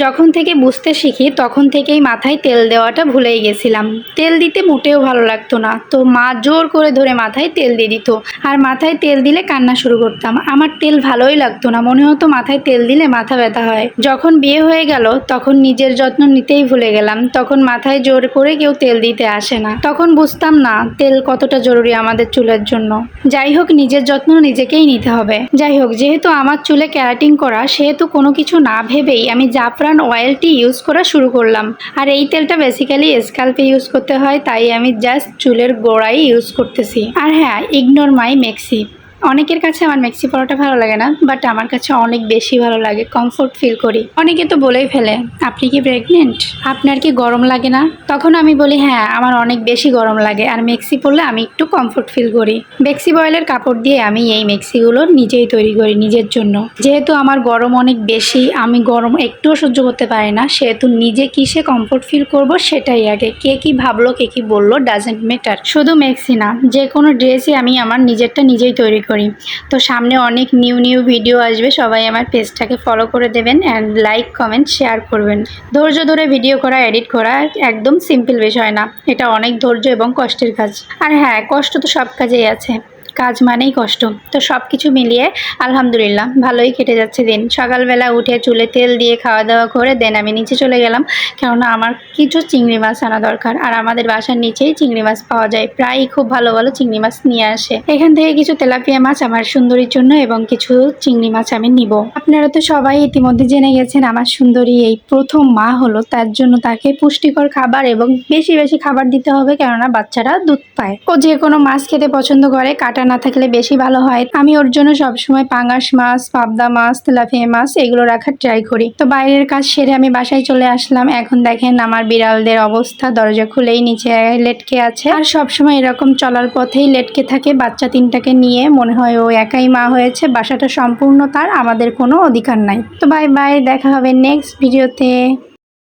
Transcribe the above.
যখন থেকে বুঝতে শিখি তখন থেকেই মাথায় তেল দেওয়াটা ভুলেই গেছিলাম। তেল দিতে মোটেও ভালো লাগতো না, তো মা জোর করে ধরে মাথায় তেল দিয়ে দিত। আর মাথায় তেল দিলে কান্না শুরু করতাম। আমার তেল ভালোই লাগতো না, মনে হতো মাথায় তেল দিলে মাথা ব্যথা হয়। যখন বিয়ে হয়ে গেল তখন নিজের যত্ন নিতেই ভুলে গেলাম। তখন মাথায় জোর করে কেউ তেল দিতে আসে না। তখন বুঝতাম না তেল কতটা জরুরি আমাদের চুলের জন্য। যাই হোক, নিজের যত্ন নিজেকেই নিতে হবে। যাই হোক, যেহেতু আমার চুলে ক্যারাটিং করা, সেহেতু কোনো কিছু না ভেবেই আমি জাফরান অয়েলটি ইউজ করা শুরু করলাম। আর এই তেলটা বেসিক্যালি স্ক্যাল্পে ইউজ করতে হয়, তাই আমি জাস্ট চুলের গোড়ায় ইউজ করতেছি। আর হ্যাঁ, ইগনোর মাই মেক্সি। অনেকের কাছে আমার মেক্সি পরাটা ভালো লাগে না, বাট আমার কাছে অনেক বেশি ভালো লাগে, কমফোর্ট ফিল করি। অনেকে তো বলেই ফেলে, আপনি কি প্রেগনেন্ট, আপনার কি গরম লাগে না? তখন আমি বলি হ্যাঁ, আমার অনেক বেশি গরম লাগে, আর মেক্সি পরলে আমি একটু কমফোর্ট ফিল করি। বেক্সি বয়েলের কাপড় দিয়ে আমি এই মেক্সিগুলো নিজেই তৈরি করি নিজের জন্য। যেহেতু আমার গরম অনেক বেশি, আমি গরম একটুও সহ্য করতে পারি না, সেহেতু নিজে কিসে কমফোর্ট ফিল করব সেটাই আগে। কে কি ভাবলো, কে কি বললো, ডাজেন্ট ম্যাটার। শুধু মেক্সি না, যে কোনো ড্রেসই আমি আমার নিজেরটা নিজেই তৈরি করি। তো সামনে অনেক নিউ ভিডিও আসবে, সবাই আমার পেজটাকে ফলো করে দেবেন অ্যান্ড লাইক, কমেন্ট, শেয়ার করবেন। ধৈর্য ধরে ভিডিও করা, এডিট করা একদম সিম্পল বিষয় না, এটা অনেক ধৈর্য এবং কষ্টের কাজ। আর হ্যাঁ, কষ্ট তো সব কাজেই আছে, কাজ মানেই কষ্ট। তো সব কিছু মিলিয়ে আলহামদুলিল্লাহ ভালোই কেটে যাচ্ছে দিন। সকালবেলা উঠে চুলে তেল দিয়ে খাওয়া দাওয়া করে দেন আমি নিচে চলে গেলাম, কেননা আমার কিছু চিংড়ি মাছ আনা দরকার। আর আমাদের বাসার নিচেই চিংড়ি মাছ পাওয়া যায়, প্রায়ই খুব ভালো ভালো চিংড়ি মাছ নিয়ে আসে। এখান থেকে কিছু তেলাপিয়া মাছ আমার সুন্দরীর জন্য এবং কিছু চিংড়ি মাছ আমি নিব। আপনারা তো সবাই ইতিমধ্যে জেনে গেছেন আমার সুন্দরী এই প্রথম মা হলো, তার জন্য তাকে পুষ্টিকর খাবার এবং বেশি বেশি খাবার দিতে হবে, কেননা বাচ্চারা দুধ পায়। ও যে কোনো মাছ খেতে পছন্দ করে, কাটা না থাকলে বেশি ভালো হয়। আমি ওর জন্য সবসময় পাঙ্গাস মাছ, পাবদা মাছ, তেলাপিয়া মাছ এগুলো রাখার ট্রাই করি। তো বাইরের কাজ সেরে আমি বাসায় চলে আসলাম। এখন দেখেন আমার বিড়ালদের অবস্থা, দরজা খুলেই নিচে লেটকে আছে। আর সবসময় এরকম চলার পথেই লেটকে থাকে, বাচ্চা তিনটাকে নিয়ে। মনে হয় ও একাই মা হয়েছে, বাসাটা সম্পূর্ণ তার, আমাদের কোনো অধিকার নাই। তো বাই বাই, দেখা হবে নেক্সট ভিডিওতে।